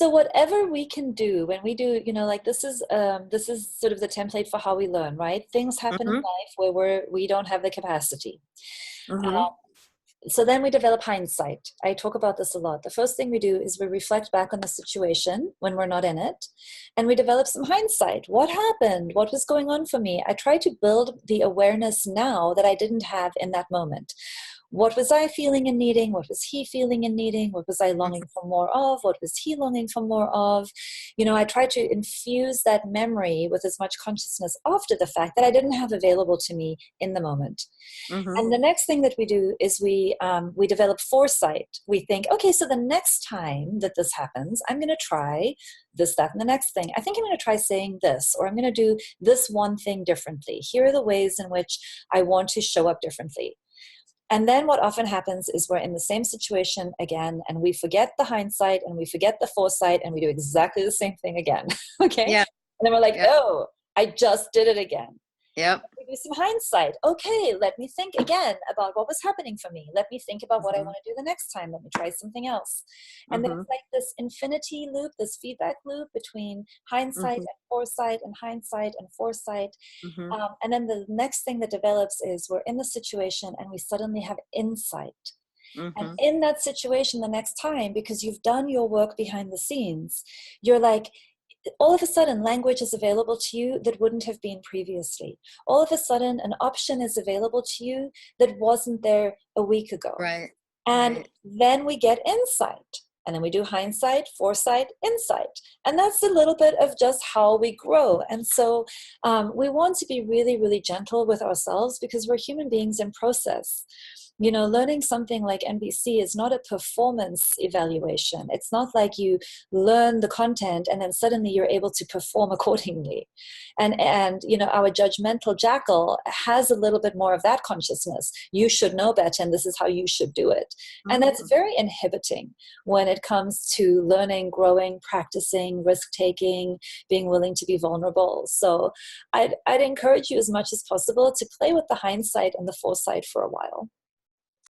So whatever we can do when we do, like this is sort of the template for how we learn, right? Things happen in Mm-hmm. life where we don't have the capacity. Mm-hmm. So then we develop hindsight. I talk about this a lot. The first thing we do is we reflect back on the situation when we're not in it, and we develop some hindsight. What happened? What was going on for me? I try to build the awareness now that I didn't have in that moment. What was I feeling and needing? What was he feeling and needing? What was I longing for more of? What was he longing for more of? I try to infuse that memory with as much consciousness after the fact that I didn't have available to me in the moment. Mm-hmm. And the next thing that we do is we develop foresight. We think, okay, so the next time that this happens, I'm going to try this, that, and the next thing. I think I'm going to try saying this, or I'm going to do this one thing differently. Here are the ways in which I want to show up differently. And then what often happens is we're in the same situation again, and we forget the hindsight and we forget the foresight, and we do exactly the same thing again. Okay. Yeah. And then we're like, Yep. oh, I just did it again. Yep. We do some hindsight. Okay, let me think again about what was happening for me. Let me think about what I Mm-hmm. want to do the next time. Let me try something else. And then Mm-hmm. it's like this infinity loop, this feedback loop between hindsight Mm-hmm. and foresight and hindsight and foresight. Mm-hmm. And then the next thing that develops is we're in the situation and we suddenly have insight. And Mm-hmm. in that situation the next time, because you've done your work behind the scenes, you're like, all of a sudden language is available to you that wouldn't have been previously. All of a sudden an option is available to you that wasn't there a week ago. Right. And Right. then we get insight. And then we do hindsight, foresight, insight. And that's a little bit of just how we grow. And so we want to be really, really gentle with ourselves because we're human beings in process. Learning something like NBC is not a performance evaluation. It's not like you learn the content and then suddenly you're able to perform accordingly. And our judgmental jackal has a little bit more of that consciousness. You should know better, and this is how you should do it. And that's Mm-hmm. very inhibiting when it comes to learning, growing, practicing, risk taking, being willing to be vulnerable. So I'd encourage you as much as possible to play with the hindsight and the foresight for a while.